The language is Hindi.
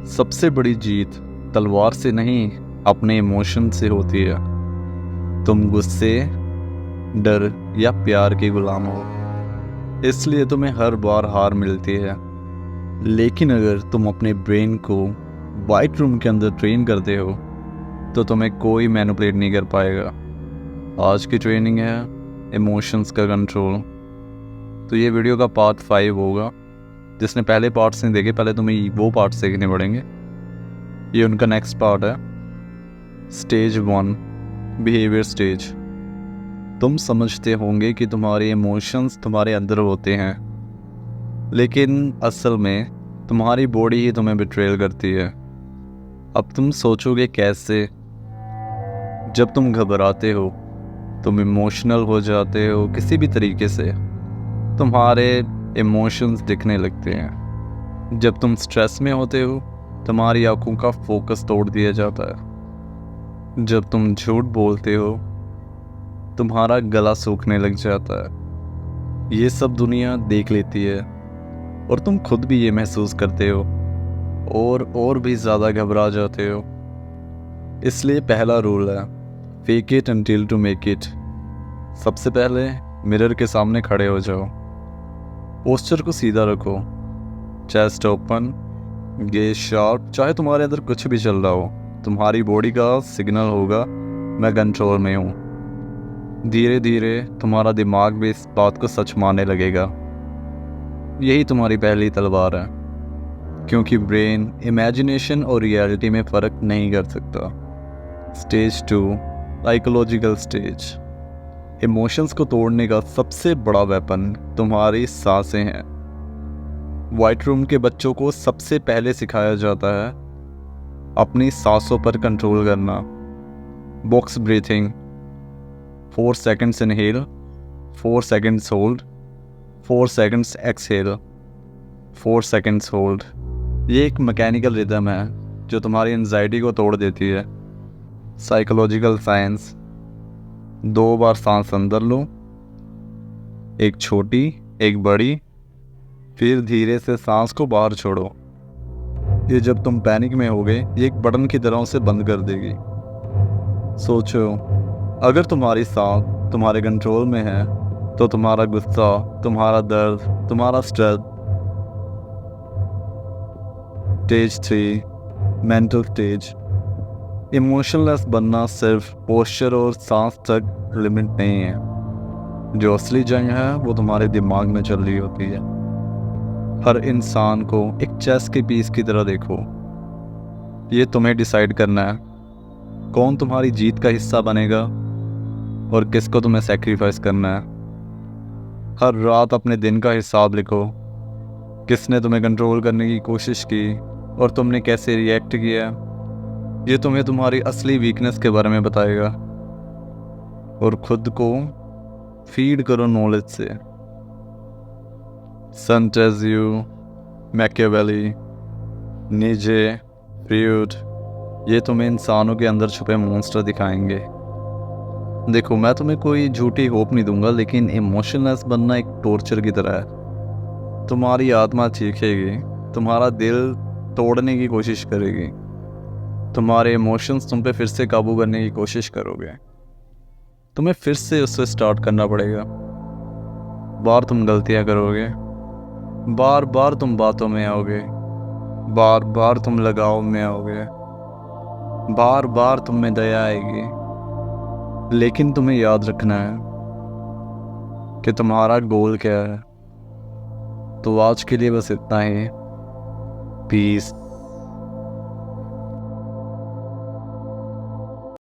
सबसे बड़ी जीत तलवार से नहीं, अपने इमोशन से होती है। तुम गुस्से, डर या प्यार के गुलाम हो, इसलिए तुम्हें हर बार हार मिलती है। लेकिन अगर तुम अपने ब्रेन को वाइट रूम के अंदर ट्रेन करते हो तो तुम्हें कोई मैनिपुलेट नहीं कर पाएगा। आज की ट्रेनिंग है इमोशंस का कंट्रोल। तो ये वीडियो का पार्ट 5 होगा। जिसने पहले पार्ट्स नहीं देखे, पहले तुम्हें वो पार्ट्स देखने पड़ेंगे। ये उनका नेक्स्ट पार्ट है। Stage 1, behaviour stage. तुम समझते होंगे कि तुम्हारे इमोशंस तुम्हारे अंदर होते हैं, लेकिन असल में तुम्हारी बॉडी ही तुम्हें बिट्रेल करती है। अब तुम सोचोगे कैसे? जब तुम घबराते हो, तुम इमोशनल हो जाते हो किसी भी तरीके से, तुम्हारे इमोशंस दिखने लगते हैं। जब तुम स्ट्रेस में होते हो, तुम्हारी आंखों का फोकस तोड़ दिया जाता है। जब तुम झूठ बोलते हो, तुम्हारा गला सूखने लग जाता है। ये सब दुनिया देख लेती है और तुम खुद भी ये महसूस करते हो और भी ज़्यादा घबरा जाते हो। इसलिए पहला रूल है fake it until to make it. सबसे पहले मिरर के सामने खड़े हो जाओ। पोस्चर को सीधा रखो, चेस्ट ओपन, गेज शार्प। चाहे तुम्हारे अंदर कुछ भी चल रहा हो, तुम्हारी बॉडी का सिग्नल होगा मैं कंट्रोल में हूँ। धीरे धीरे तुम्हारा दिमाग भी इस बात को सच मानने लगेगा। यही तुम्हारी पहली तलवार है, क्योंकि ब्रेन इमेजिनेशन और रियलिटी में फ़र्क नहीं कर सकता। Stage 2, psychological stage. इमोशंस को तोड़ने का सबसे बड़ा वेपन तुम्हारी सांसें हैं। वाइट रूम के बच्चों को सबसे पहले सिखाया जाता है अपनी सांसों पर कंट्रोल करना। Box breathing, 4 seconds inhale, 4 seconds hold, 4 seconds exhale, 4 seconds hold. ये एक मैकेनिकल रिदम है जो तुम्हारी एंजाइटी को तोड़ देती है। साइकोलॉजिकल साइंस, 2 बार सांस अंदर लो, एक छोटी एक बड़ी, फिर धीरे से सांस को बाहर छोड़ो। ये जब तुम पैनिक में होगे, ये एक बटन की तरह से बंद कर देगी। सोचो, अगर तुम्हारी सांस तुम्हारे कंट्रोल में है तो तुम्हारा गुस्सा, तुम्हारा दर्द, तुम्हारा stress. Stage 3, mental stage. Emotionless बनना सिर्फ पोस्चर और सांस तक लिमिट नहीं है। जो असली जंग है वो तुम्हारे दिमाग में चल रही होती है। हर इंसान को एक चेस के पीस की तरह देखो। ये तुम्हें डिसाइड करना है कौन तुम्हारी जीत का हिस्सा बनेगा और किसको तुम्हें सैक्रिफाइस करना है। हर रात अपने दिन का हिसाब लिखो। किसने तुम्हें कंट्रोल करने की कोशिश की और तुमने कैसे रिएक्ट किया। ये तुम्हें तुम्हारी असली वीकनेस के बारे में बताएगा। और खुद को फीड करो नॉलेज से। संटेजियो, मैकियावेली, नीजे, फ्रूड, ये तुम्हें इंसानों के अंदर छुपे मॉन्स्टर दिखाएंगे। देखो, मैं तुम्हें कोई झूठी होप नहीं दूंगा, लेकिन इमोशनलेस बनना एक टॉर्चर की तरह है। तुम्हारी आत्मा चीखेगी, तुम्हारा दिल तोड़ने की कोशिश करेगी, तुम्हारे इमोशंस तुम पे फिर से काबू करने की कोशिश करोगे। तुम्हें फिर से उससे स्टार्ट करना पड़ेगा। बार तुम गलतियां करोगे, बार बार तुम बातों में आओगे, बार बार तुम लगाव में आओगे, बार बार तुम में दया आएगी। लेकिन तुम्हें याद रखना है कि तुम्हारा गोल क्या है। तो आज के लिए बस इतना ही। पीस।